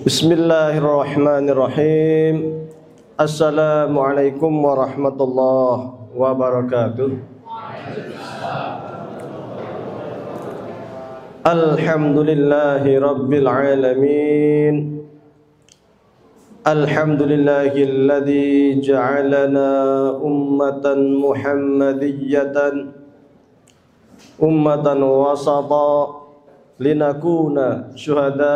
Bismillahirrahmanirrahim. Assalamualaikum warahmatullahi wabarakatuh. Alhamdulillahi rabbil alamin. Alhamdulillahilladzi ja'alana ummatan muhammadiyatan ummatan wasata linakuna syuhada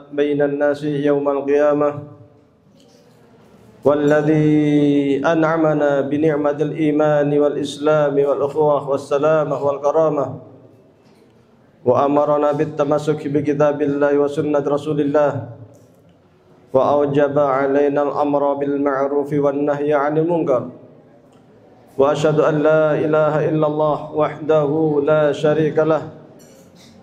bainan nasi yaumal qiyamah walladzi an'amana bi ni'matil imani wal islami wal ukhuwah was salamah wal karamah wa amarna bit tamassuki bi kitabillahi wa sunnati rasulillah wa awjaba alaina al amra bil ma'rufi wan nahya 'anil munkar wa asyhadu an la ilaha illallah wahdahu la syarika lah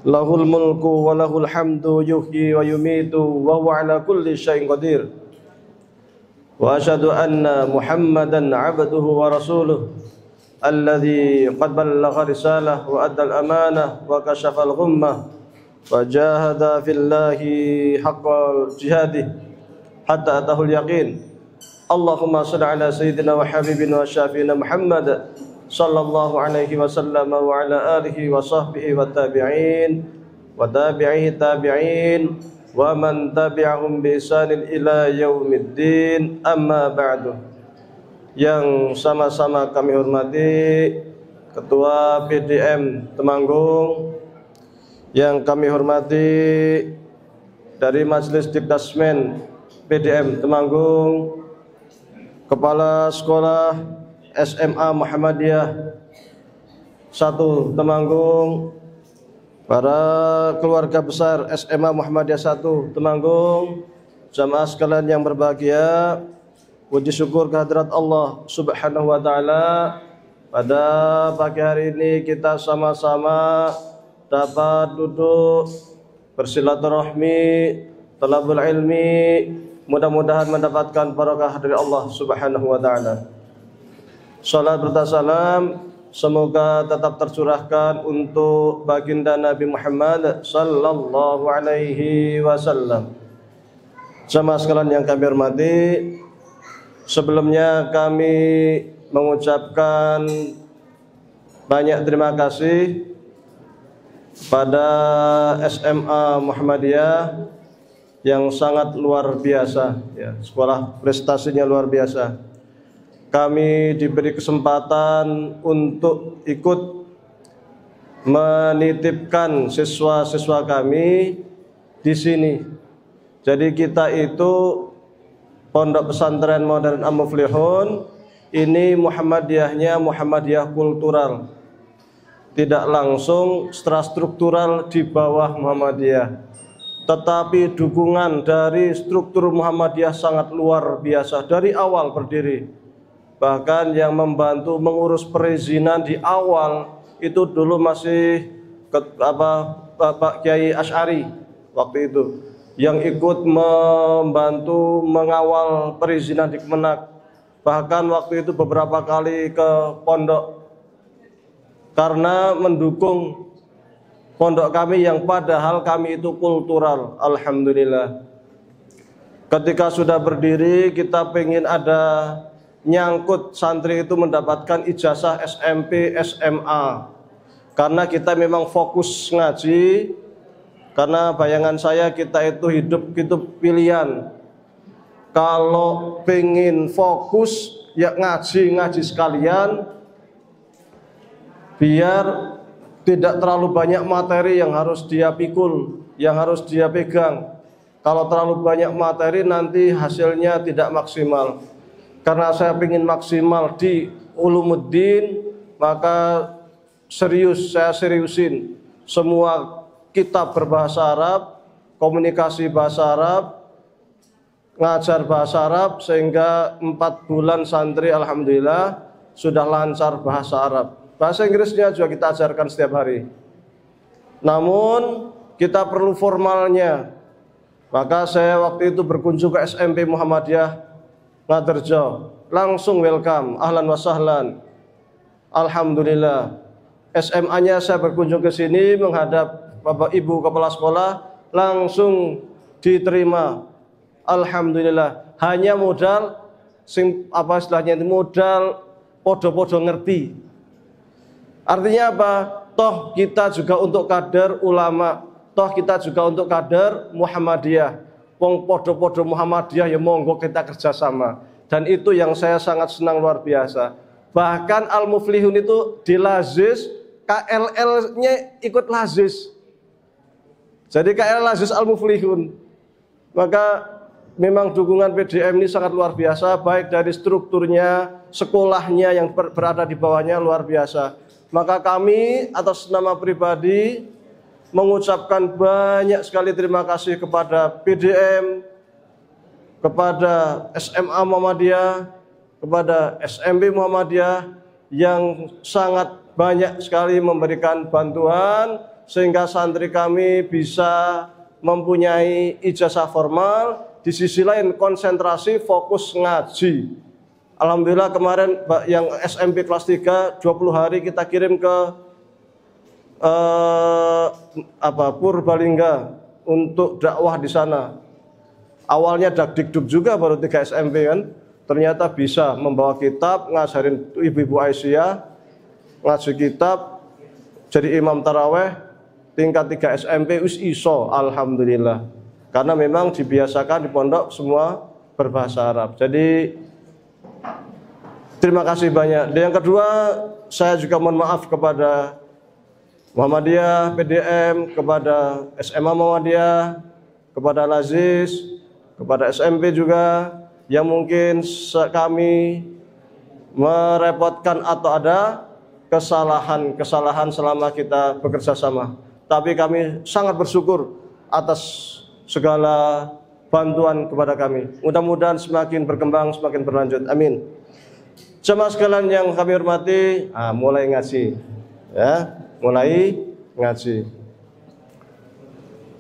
lahul mulku wa lahul hamdu yuhyi wa yumitu wa huwa ala kulli syai'in qadir wa asyhadu anna muhammadan abduhu wa rasuluh alladzi qad ballagha risalah wa adda al-amanah wa kashafa al-ghummah wa jahada fillahi haqqal jihadih hatta atahul yaqin. Allahumma shalli ala sayyidina wa habibina wa syafiina Muhammad sallallahu alaihi wasallam wa ala alihi wa sahbihi wa tabi'in wa tabi'ihi tabi'in wa man tabi'ahum bi ihsanin ila yaumiddin, amma ba'du. Yang sama-sama kami hormati Ketua PDM Temanggung, yang kami hormati dari Majelis Dikdasmen PDM Temanggung, Kepala Sekolah SMA Muhammadiyah 1 Temanggung, para keluarga besar SMA Muhammadiyah 1 Temanggung, jamaah sekalian yang berbahagia, puji syukur kehadirat Allah Subhanahu wa taala. Pada pagi hari ini kita sama-sama dapat duduk bersilaturahmi, talabul ilmi, mudah-mudahan mendapatkan barakah dari Allah Subhanahu wa taala. Salat serta salam semoga tetap tercurahkan untuk baginda Nabi Muhammad sallallahu alaihi wasallam. Jamaah sekalian yang kami hormati, sebelumnya kami mengucapkan banyak terima kasih pada SMA Muhammadiyah yang sangat luar biasa, ya, sekolah prestasinya luar biasa. Kami diberi kesempatan untuk ikut menitipkan siswa-siswa kami di sini. Jadi kita itu Pondok Pesantren Modern Al-Muflihun, ini Muhammadiyahnya Muhammadiyah kultural, tidak langsung struktural di bawah Muhammadiyah, tetapi dukungan dari struktur Muhammadiyah sangat luar biasa dari awal berdiri. Bahkan yang membantu mengurus perizinan di awal itu dulu masih Bapak Kiai Asy'ari waktu itu, yang ikut membantu mengawal perizinan di Kemenak. Bahkan waktu itu beberapa kali ke pondok karena mendukung pondok kami yang padahal kami itu kultural. Alhamdulillah. Ketika sudah berdiri, kita pengen ada nyangkut santri itu mendapatkan ijazah SMP, SMA, karena kita memang fokus ngaji. Karena bayangan saya kita itu hidup pilihan, kalau pengen fokus ya ngaji sekalian, biar tidak terlalu banyak materi yang harus dia pikul, yang harus dia pegang. Kalau terlalu banyak materi nanti hasilnya tidak maksimal. Karena saya ingin maksimal di Ulumuddin, maka saya seriusin semua kitab berbahasa Arab, komunikasi bahasa Arab, ngajar bahasa Arab, sehingga 4 bulan santri alhamdulillah sudah lancar bahasa Arab. Bahasa Inggrisnya juga kita ajarkan setiap hari. Namun kita perlu formalnya. Maka saya waktu itu berkunjung ke SMP Muhammadiyah Ngaterjo, langsung welcome, ahlan wa sahlan. Alhamdulillah. SMA-nya saya berkunjung ke sini menghadap Bapak Ibu Kepala Sekolah, langsung diterima alhamdulillah. Hanya modal apa istilahnya itu, modal podo-podo ngerti. Artinya apa? Toh kita juga untuk kader ulama, toh kita juga untuk kader Muhammadiyah. Wong podo-podo Muhammadiyah ya monggo kita kerjasama. Dan itu yang saya sangat senang luar biasa. Bahkan Al-Muflihun itu di Lazis, KLL-nya ikut Lazis. Jadi KLL Lazis Al-Muflihun. Maka memang dukungan PDM ini sangat luar biasa, baik dari strukturnya, sekolahnya yang berada di bawahnya luar biasa. Maka kami atas nama pribadi mengucapkan banyak sekali terima kasih kepada PDM, kepada SMA Muhammadiyah, kepada SMP Muhammadiyah yang sangat banyak sekali memberikan bantuan sehingga santri kami bisa mempunyai ijazah formal, di sisi lain konsentrasi fokus ngaji. Alhamdulillah kemarin yang SMP kelas 3 20 hari kita kirim ke Purbalingga untuk dakwah di sana. Awalnya dakdikduk juga baru 3 SMP kan, ternyata bisa membawa kitab, ngajarin ibu-ibu Aisyah, ngaji kitab, jadi imam taraweh, tingkat 3 SMP wis iso, alhamdulillah. Karena memang dibiasakan di pondok semua berbahasa Arab. Jadi terima kasih banyak. Dan yang kedua, saya juga mohon maaf kepada Muhammadiyah, PDM, kepada SMA Muhammadiyah, kepada Lazis, kepada SMP juga yang mungkin kami merepotkan atau ada kesalahan selama kita bekerja sama. Tapi kami sangat bersyukur atas segala bantuan kepada kami. Mudah-mudahan semakin berkembang, semakin berlanjut. Amin. Jemaah sekalian yang kami hormati, mulai ngaji. Ya, mulai ngaji.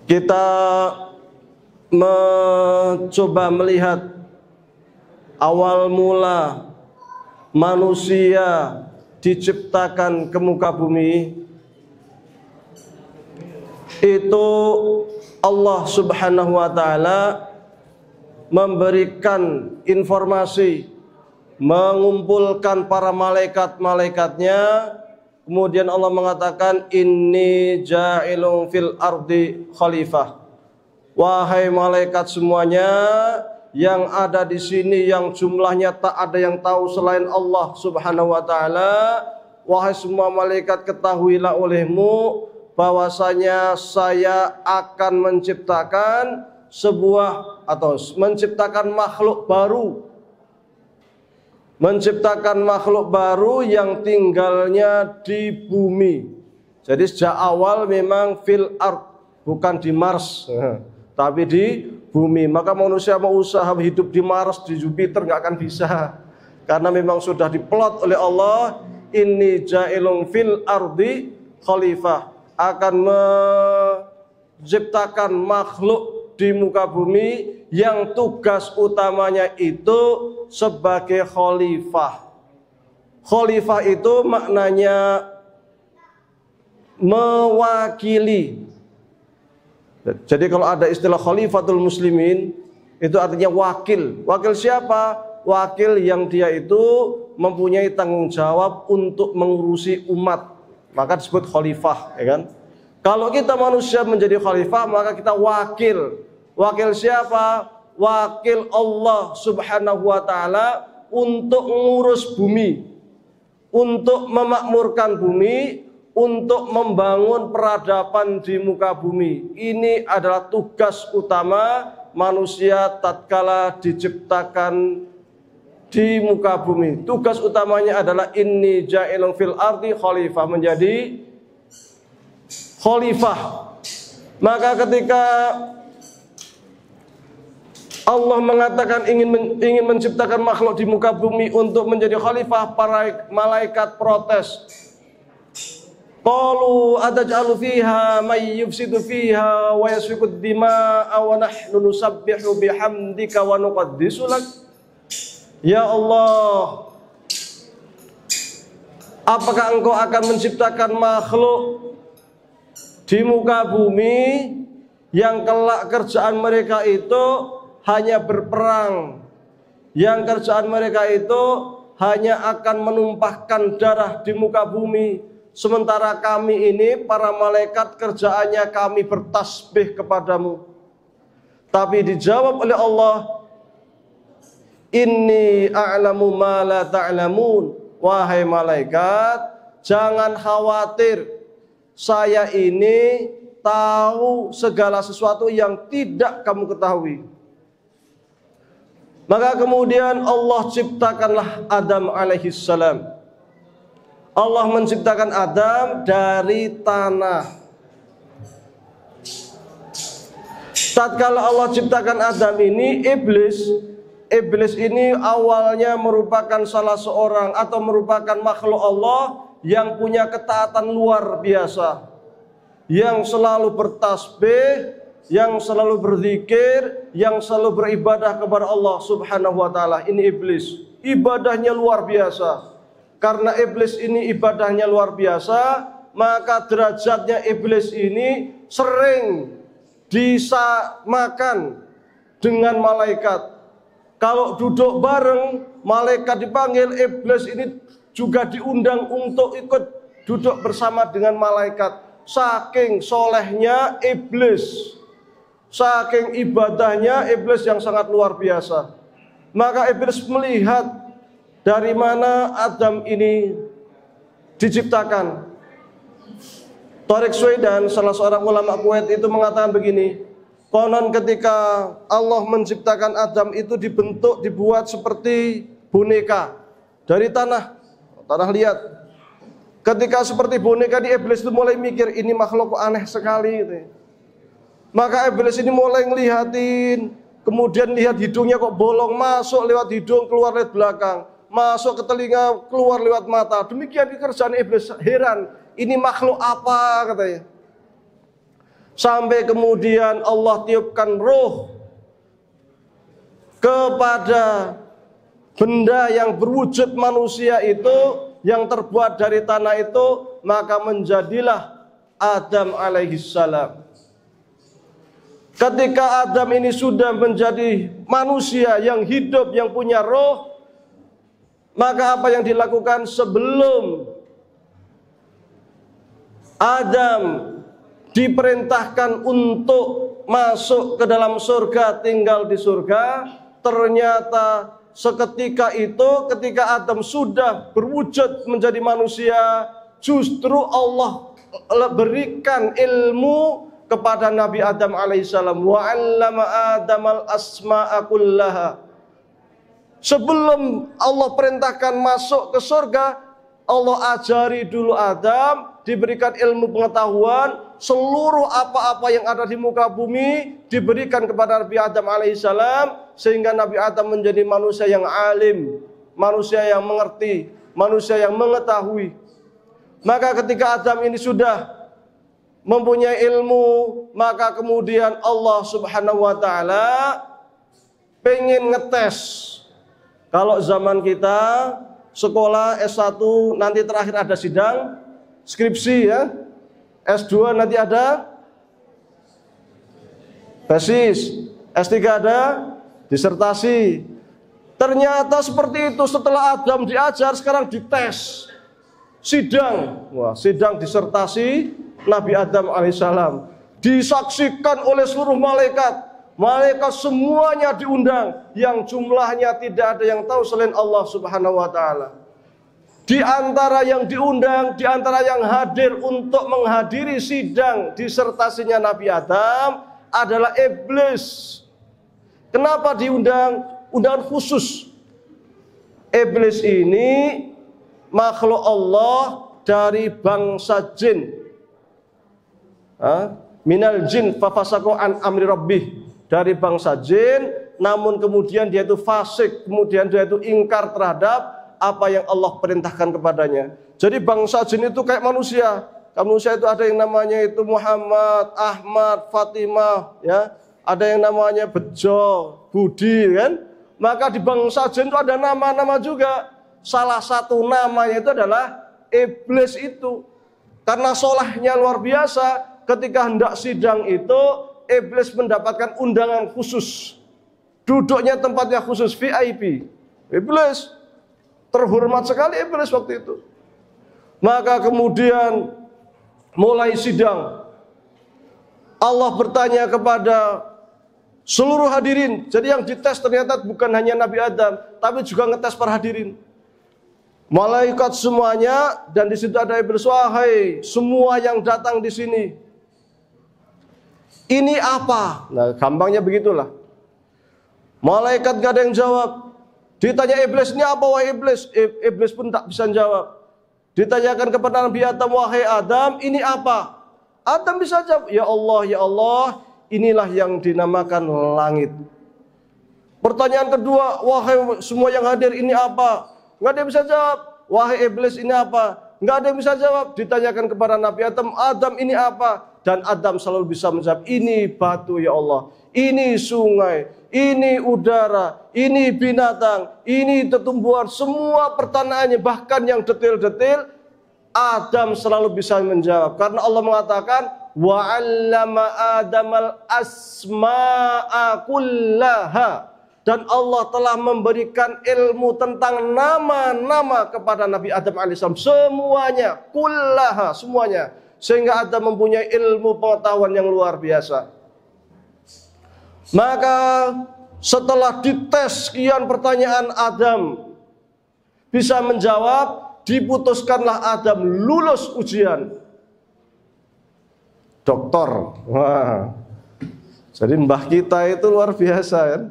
Kita mencoba melihat awal mula manusia diciptakan ke muka bumi itu Allah Subhanahu wa taala memberikan informasi, mengumpulkan para malaikat-malaikatnya, kemudian Allah mengatakan inni ja'ilun fil ardi khalifah. Wahai malaikat semuanya yang ada di sini, yang jumlahnya tak ada yang tahu selain Allah Subhanahu wa taala, wahai semua malaikat, ketahuilah olehmu bahwasanya saya akan menciptakan sebuah atau menciptakan makhluk baru. Menciptakan makhluk baru yang tinggalnya di bumi. Jadi sejak awal memang fil ard, bukan di Mars, tapi di bumi. Maka manusia mau usaha hidup di Mars, di Jupiter nggak akan bisa. Karena memang sudah diplot oleh Allah, inni ja'ilun fil ardi khalifah, akan menciptakan makhluk di muka bumi yang tugas utamanya itu sebagai khalifah. Khalifah itu maknanya mewakili. Jadi kalau ada istilah khalifatul muslimin, itu artinya wakil. Wakil siapa? Wakil yang dia itu mempunyai tanggung jawab untuk mengurusi umat, maka disebut khalifah, ya kan? Kalau kita manusia menjadi khalifah, maka kita wakil. Wakil siapa? Wakil Allah Subhanahu wa taala untuk mengurus bumi, untuk memakmurkan bumi, untuk membangun peradaban di muka bumi. Ini adalah tugas utama manusia tatkala diciptakan di muka bumi. Tugas utamanya adalah inni ja'ilun fil ardi khalifah, menjadi khalifah. Maka ketika Allah mengatakan ingin menciptakan makhluk di muka bumi untuk menjadi khalifah, para malaikat protes. Qalu ataj'alu fiha may yufsidu fiha wa yasfiku ad-dima'a wa nahnu nusabbihu bihamdika wa nuqaddisu lak. Ya Allah, apakah engkau akan menciptakan makhluk di muka bumi yang kelak kerjaan mereka itu hanya berperang, yang kerjaan mereka itu hanya akan menumpahkan darah di muka bumi. Sementara kami ini para malaikat kerjaannya kami bertasbih kepadamu. Tapi dijawab oleh Allah, inni a'lamu ma la ta'lamun. Wahai malaikat, jangan khawatir, saya ini tahu segala sesuatu yang tidak kamu ketahui. Maka kemudian Allah ciptakanlah Adam alaihissalam. Allah menciptakan Adam dari tanah. Tatkala Allah ciptakan Adam ini, Iblis ini awalnya merupakan salah seorang atau merupakan makhluk Allah yang punya ketaatan luar biasa, yang selalu bertasbih, yang selalu berzikir, yang selalu beribadah kepada Allah Subhanahu wa taala. Ini iblis, ibadahnya luar biasa. Karena iblis ini ibadahnya luar biasa, maka derajatnya iblis ini sering disamakan dengan malaikat. Kalau duduk bareng, malaikat dipanggil, iblis ini juga diundang untuk ikut duduk bersama dengan malaikat. Saking solehnya iblis, saking ibadahnya iblis yang sangat luar biasa. Maka iblis melihat dari mana Adam ini diciptakan. Tariq Suwaidan, salah seorang ulama Kuwait itu mengatakan begini, konon ketika Allah menciptakan Adam itu dibuat seperti boneka dari tanah liat. Ketika seperti boneka, di iblis itu mulai mikir, ini makhluk kok aneh sekali gitu. Maka iblis ini mulai ngelihatin, kemudian lihat hidungnya kok bolong, masuk lewat hidung, keluar lewat belakang, masuk ke telinga, keluar lewat mata. Demikian kerjaan iblis, heran, ini makhluk apa katanya. Sampai kemudian Allah tiupkan roh kepada benda yang berwujud manusia itu, yang terbuat dari tanah itu, maka menjadilah Adam alaihissalam. Ketika Adam ini sudah menjadi manusia yang hidup, yang punya roh, maka apa yang dilakukan sebelum Adam diperintahkan untuk masuk ke dalam surga, tinggal di surga, ternyata seketika itu, ketika Adam sudah berwujud menjadi manusia, justru Allah berikan ilmu kepada Nabi Adam alaihissalam. Wa 'allama Adamal asma'a kullaha. Sebelum Allah perintahkan masuk ke surga, Allah ajari dulu Adam, diberikan ilmu pengetahuan, seluruh apa-apa yang ada di muka bumi diberikan kepada Nabi Adam alaihissalam, sehingga Nabi Adam menjadi manusia yang alim, manusia yang mengerti, manusia yang mengetahui. Maka ketika Adam ini sudah mempunyai ilmu, maka kemudian Allah Subhanahu wa taala pengen ngetes. Kalau zaman kita sekolah S1 nanti terakhir ada sidang skripsi ya. S2 nanti ada tesis, S3 ada disertasi. Ternyata seperti itu, setelah Adam diajar sekarang dites. Sidang, wah, sidang disertasi Nabi Adam alaihissalam disaksikan oleh seluruh malaikat. Malaikat semuanya diundang, yang jumlahnya tidak ada yang tahu selain Allah Subhanahu wa taala. Di antara yang diundang, di antara yang hadir untuk menghadiri sidang disertasinya Nabi Adam adalah iblis. Kenapa diundang? Undangan khusus. Iblis ini makhluk Allah dari bangsa jin. Minal jin fafasaqu an amri rabbih. Dari bangsa jin, namun kemudian dia itu fasik, kemudian dia itu ingkar terhadap apa yang Allah perintahkan kepadanya. Jadi bangsa jin itu kayak manusia. Manusia itu ada yang namanya itu Muhammad, Ahmad, Fatimah, ya. Ada yang namanya Bejo, Budi, kan? Maka di bangsa jin itu ada nama-nama juga. Salah satu namanya itu adalah iblis itu. Karena solehnya luar biasa, ketika hendak sidang itu iblis mendapatkan undangan khusus duduknya tempatnya khusus VIP. Iblis terhormat sekali iblis waktu itu. Maka kemudian mulai sidang. Allah bertanya kepada seluruh hadirin. Jadi yang dites ternyata bukan hanya Nabi Adam, tapi juga ngetes para hadirin. Malaikat semuanya, dan di situ ada iblis. Wahai semua yang datang di sini, ini apa? Nah, gampangnya begitulah. Malaikat gak ada yang jawab. Ditanya iblis, ini apa wahai iblis? Iblis pun tak bisa jawab. Ditanyakan kepada Nabi Adam, wahai Adam, ini apa? Adam bisa jawab, ya Allah, inilah yang dinamakan langit. Pertanyaan kedua, wahai semua yang hadir, ini apa? Nggak ada yang bisa jawab. Wahai iblis, ini apa? Nggak ada yang bisa jawab. Ditanyakan kepada Nabi Adam, Adam ini apa? Dan Adam selalu bisa menjawab, ini batu ya Allah, ini sungai, ini udara, ini binatang, ini tumbuhan, semua pertanyaannya, bahkan yang detail-detail, Adam selalu bisa menjawab. Karena Allah mengatakan, wa'allama Adamal asma'a kullaha. Dan Allah telah memberikan ilmu tentang nama-nama kepada Nabi Adam alaihissalam. Semuanya, kullaha, semuanya. Sehingga Adam mempunyai ilmu pengetahuan yang luar biasa. Maka setelah dites sekian pertanyaan Adam bisa menjawab, diputuskanlah Adam lulus ujian. Doktor. Wah. Jadi mbah kita itu luar biasa kan.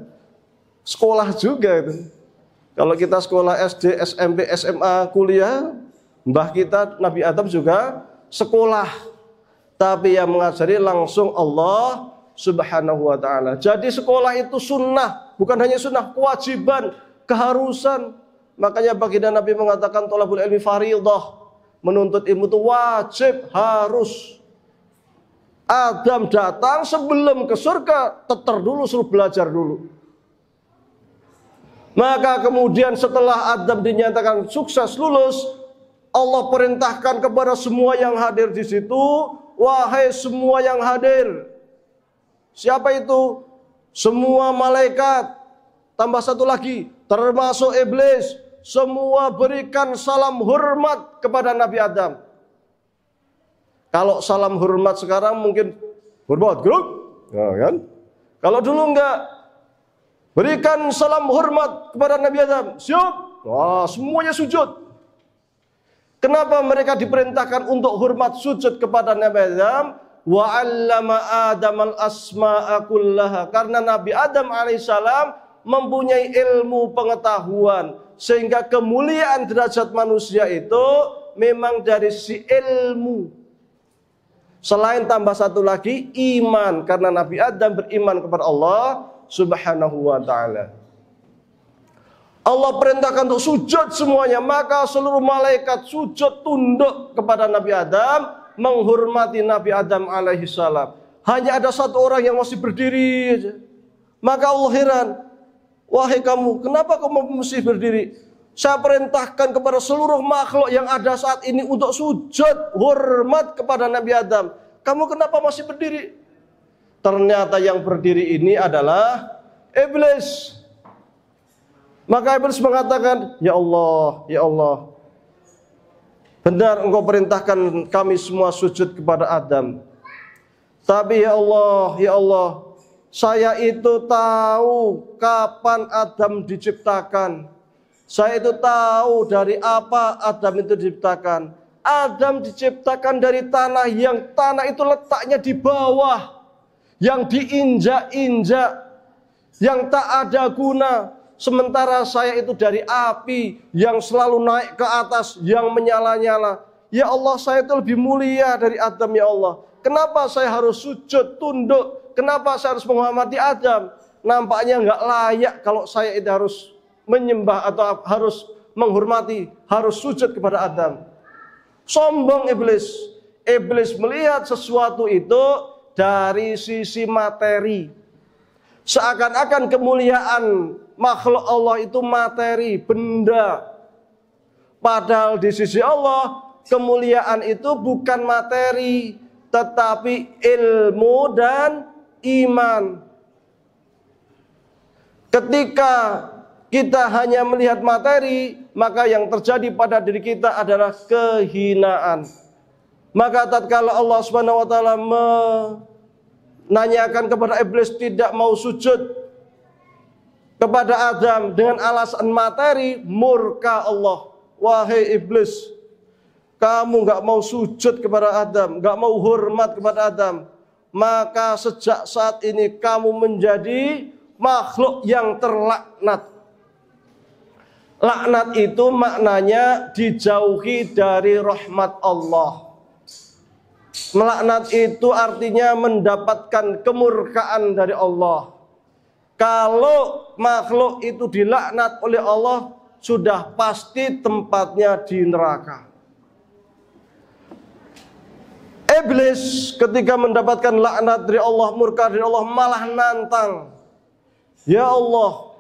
Sekolah juga itu. Kalau kita sekolah SD, SMP, SMA, kuliah, mbah kita Nabi Adam juga sekolah. Tapi yang mengajari langsung Allah Subhanahu wa ta'ala. Jadi sekolah itu sunnah, bukan hanya sunnah, kewajiban, keharusan. Makanya baginda Nabi mengatakan thalabul ilmi fardhah. Menuntut ilmu itu wajib, harus. Adam datang sebelum ke surga, teter dulu, suruh belajar dulu. Maka kemudian setelah Adam dinyatakan sukses lulus, Allah perintahkan kepada semua yang hadir di situ, wahai semua yang hadir. Siapa itu? Semua malaikat. Tambah satu lagi, termasuk iblis. Semua berikan salam hormat kepada Nabi Adam. Kalau salam hormat sekarang mungkin hormat grup, ya kan? Kalau dulu enggak. Berikan salam hormat kepada Nabi Adam. Siap? Wah, semuanya sujud. Kenapa mereka diperintahkan untuk hormat sujud kepada Nabi Adam? Wa 'allama Adamal asma'a kullaha. Karena Nabi Adam alaihissalam mempunyai ilmu pengetahuan, sehingga kemuliaan derajat manusia itu memang dari sisi ilmu. Selain tambah satu lagi, iman. Karena Nabi Adam beriman kepada Allah Subhanahu wa ta'ala. Allah perintahkan untuk sujud semuanya. Maka seluruh malaikat sujud tunduk kepada Nabi Adam, menghormati Nabi Adam alaihi salam. Hanya ada satu orang yang masih berdiri. Maka Allah heran, wahai kamu, kenapa kamu mesti berdiri? Saya perintahkan kepada seluruh makhluk yang ada saat ini untuk sujud hormat kepada Nabi Adam. Kamu kenapa masih berdiri? Ternyata yang berdiri ini adalah iblis. Maka iblis mengatakan, ya Allah, benar engkau perintahkan kami semua sujud kepada Adam. Tapi ya Allah, saya itu tahu kapan Adam diciptakan. Saya itu tahu dari apa Adam itu diciptakan. Adam diciptakan dari tanah, yang tanah itu letaknya di bawah, yang diinjak-injak, yang tak ada guna. Sementara saya itu dari api yang selalu naik ke atas, yang menyala-nyala. Ya Allah, saya itu lebih mulia dari Adam ya Allah. Kenapa saya harus sujud, tunduk? Kenapa saya harus menghormati Adam? Nampaknya nggak layak kalau saya itu harus menyembah atau harus menghormati, harus sujud kepada Adam. Sombong iblis. Iblis melihat sesuatu itu dari sisi materi. Seakan-akan kemuliaan makhluk Allah itu materi, benda. Padahal di sisi Allah, kemuliaan itu bukan materi, tetapi ilmu dan iman. Ketika kita hanya melihat materi, maka yang terjadi pada diri kita adalah kehinaan. Maka tatkala Allah Subhanahu wa taala menanyakan kepada iblis tidak mau sujud kepada Adam dengan alasan materi, murka Allah. Wahai iblis, kamu gak mau sujud kepada Adam, gak mau hormat kepada Adam, maka sejak saat ini kamu menjadi makhluk yang terlaknat. Laknat itu maknanya dijauhi dari rahmat Allah. Melaknat itu artinya mendapatkan kemurkaan dari Allah. Kalau makhluk itu dilaknat oleh Allah, sudah pasti tempatnya di neraka. Iblis ketika mendapatkan laknat dari Allah, murka dari Allah, malah nantang. Ya Allah,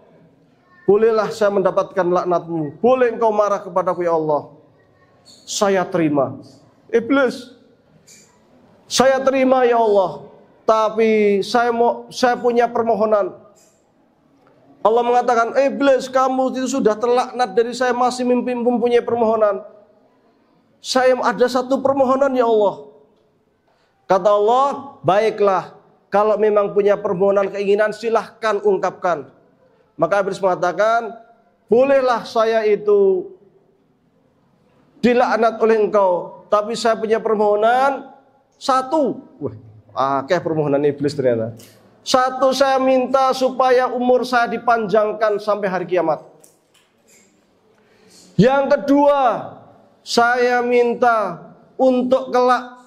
bolehlah saya mendapatkan laknatmu. Boleh engkau marah kepadaku ya Allah. Saya terima. Iblis, saya terima ya Allah. Tapi saya punya permohonan. Allah mengatakan, iblis, kamu itu sudah terlaknat dari saya, masih mempunyai permohonan. Saya ada satu permohonan ya Allah. Kata Allah, baiklah, kalau memang punya permohonan keinginan silahkan ungkapkan. Maka iblis mengatakan, bolehlah saya itu dilaknat oleh engkau, tapi saya punya permohonan satu. Wah, permohonan iblis ternyata. Satu, saya minta supaya umur saya dipanjangkan sampai hari kiamat. Yang kedua, saya minta untuk kelak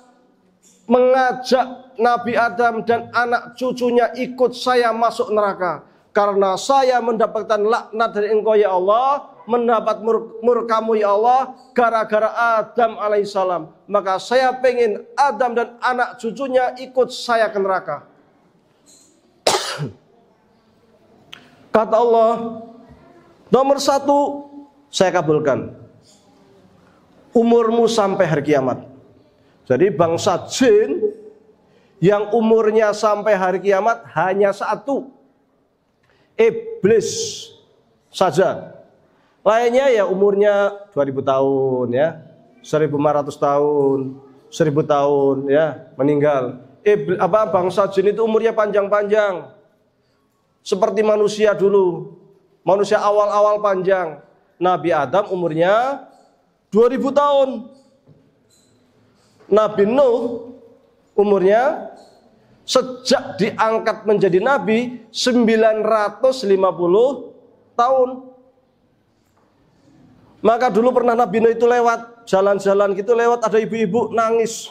mengajak Nabi Adam dan anak cucunya ikut saya masuk neraka. Karena saya mendapatkan laknat dari engkau ya Allah, mendapat murkamu ya Allah, gara-gara Adam alaihissalam. Maka saya pengen Adam dan anak cucunya ikut saya ke neraka. Kata Allah, nomor satu, saya kabulkan. Umurmu sampai hari kiamat. Jadi bangsa jin yang umurnya sampai hari kiamat hanya satu. Iblis saja. Lainnya ya umurnya 2000 tahun ya, 1500 tahun, 1000 tahun ya, meninggal. Bangsa jin itu umurnya panjang-panjang. Seperti manusia dulu. Manusia awal-awal panjang. Nabi Adam umurnya 2000 tahun. Nabi Nuh umurnya sejak diangkat menjadi nabi 950 tahun. Maka dulu pernah Nabi Nuh itu lewat, jalan-jalan gitu lewat, ada ibu-ibu nangis.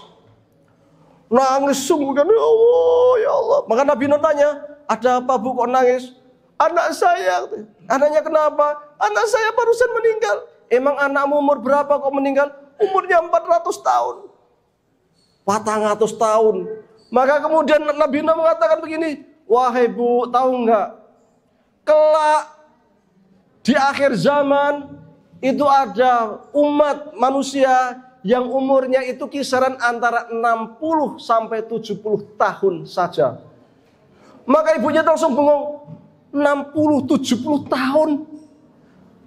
Nangis sungguh kan, ya Allah, ya Allah. Maka Nabi Nuh tanya, ada apa bu kok nangis? Anak saya. Anaknya kenapa? Anak saya barusan meninggal. Emang anakmu umur berapa kok meninggal? Umurnya 400 tahun. 400 tahun. Maka kemudian Nabi Nuh mengatakan begini, wahai bu, tahu enggak? Kelak di akhir zaman itu ada umat manusia yang umurnya itu kisaran antara 60 sampai 70 tahun saja. Maka ibunya langsung bengong, 60-70 tahun.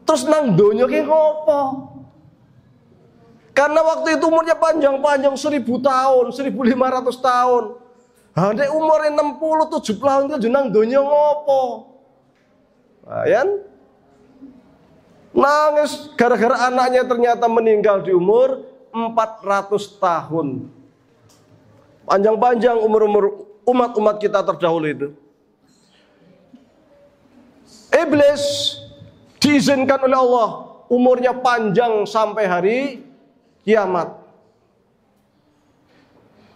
Terus nang donya ki ngopo? Karena waktu itu umurnya panjang-panjang 1000 tahun, 1500 tahun. Nek umurnya 60-70 tahun itu nang donya ngopo? Ayan. Nangis gara-gara anaknya ternyata meninggal di umur 400 tahun. Panjang-panjang umur-umur umat-umat kita terdahulu itu. Iblis diizinkan oleh Allah umurnya panjang sampai hari kiamat.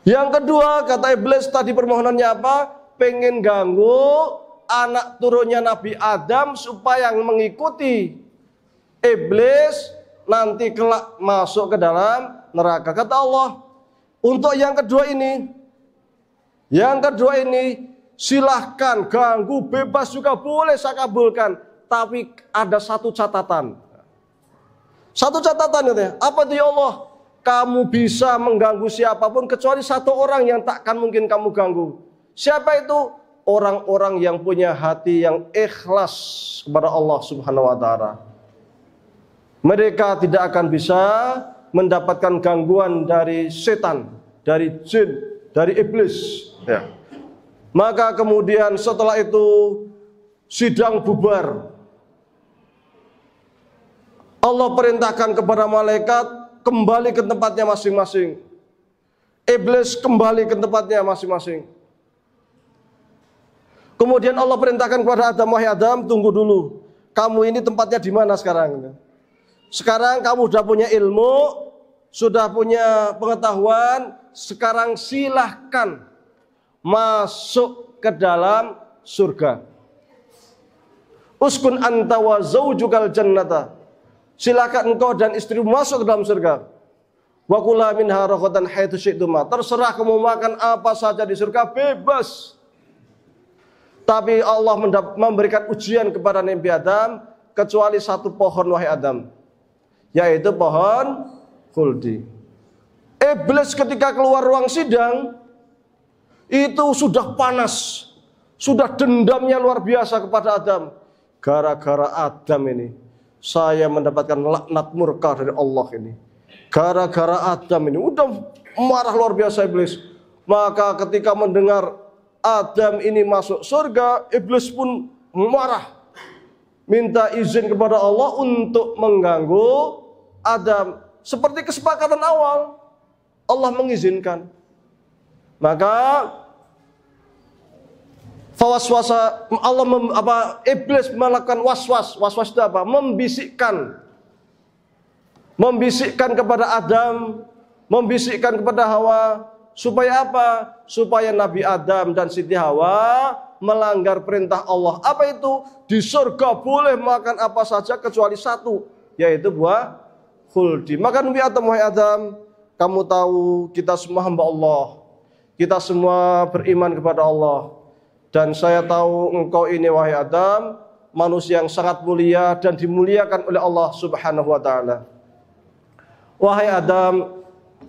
Yang kedua, kata iblis tadi permohonannya apa? Pengen ganggu anak turunnya Nabi Adam supaya mengikuti iblis nanti kelak masuk ke dalam neraka. Kata Allah, untuk yang kedua ini silahkan ganggu, bebas juga boleh saya kabulkan. Tapi ada satu catatan. Satu catatan itu ya. Apa itu ya Allah? Kamu bisa mengganggu siapapun kecuali satu orang yang takkan mungkin kamu ganggu. Siapa itu? orang-orang yang punya hati yang ikhlas kepada Allah Subhanahu wa taala. Mereka tidak akan bisa mendapatkan gangguan dari setan, dari jin, dari iblis, ya. Maka kemudian setelah itu sidang bubar. Allah perintahkan kepada malaikat kembali ke tempatnya masing-masing. Iblis kembali ke tempatnya masing-masing. Kemudian Allah perintahkan kepada Adam, wahai Adam, tunggu dulu. Kamu ini tempatnya di mana sekarang? Sekarang kamu sudah punya ilmu, sudah punya pengetahuan, sekarang silahkan masuk ke dalam surga. Uskun anta wa zaujukal jannata. Silakan engkau dan istrimu masuk ke dalam surga. Wa kula minha raghadan haitsu syi'tuma. Terserah kamu makan apa saja di surga, bebas. Tapi Allah memberikan ujian kepada Nabi Adam, kecuali satu pohon, wahai Adam, yaitu pohon khuldi. Iblis ketika keluar ruang sidang itu sudah panas, sudah dendamnya luar biasa kepada Adam. Gara-gara Adam ini saya mendapatkan laknat murka dari Allah ini. Gara-gara Adam ini udah marah luar biasa iblis. Maka ketika mendengar Adam ini masuk surga, iblis pun marah, minta izin kepada Allah untuk mengganggu Adam. Seperti kesepakatan awal, Allah mengizinkan. Maka fawaswasa Allah iblis melakukan waswas. Waswas itu apa? Membisikkan kepada Adam, membisikkan kepada Hawa. Supaya apa? Supaya Nabi Adam dan Siti Hawa melanggar perintah Allah. Apa itu? Di surga boleh makan apa saja kecuali satu, yaitu buah khuldi. Maka Nabi Adam, wahai Adam, kamu tahu kita semua hamba Allah. Kita semua beriman kepada Allah. Dan saya tahu engkau ini, wahai Adam, manusia yang sangat mulia dan dimuliakan oleh Allah Subhanahu wa taala. Wahai Adam,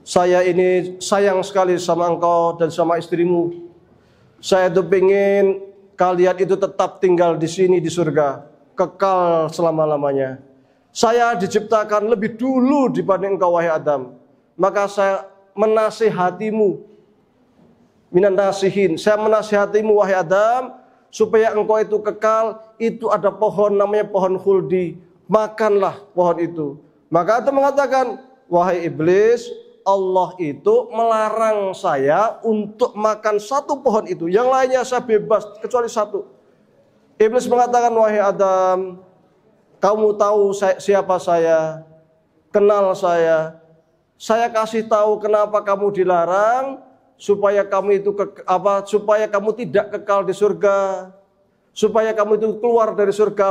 saya ini sayang sekali sama engkau dan sama istrimu. Saya tuh pengen kalian itu tetap tinggal di sini di surga, kekal selama-lamanya. Saya diciptakan lebih dulu dibanding engkau, wahai Adam. Maka saya menasihatimu, minan nasihin, saya menasihatimu, wahai Adam, supaya engkau itu kekal. Itu ada pohon namanya pohon khuldi, makanlah pohon itu. Maka Adam mengatakan, wahai iblis, Allah itu melarang saya untuk makan satu pohon itu. Yang lainnya saya bebas, kecuali satu. Iblis mengatakan, wahai Adam, kamu tahu siapa saya, kenal saya. Saya kasih tahu kenapa kamu dilarang, supaya kamu itu supaya kamu tidak kekal di surga, supaya kamu itu keluar dari surga.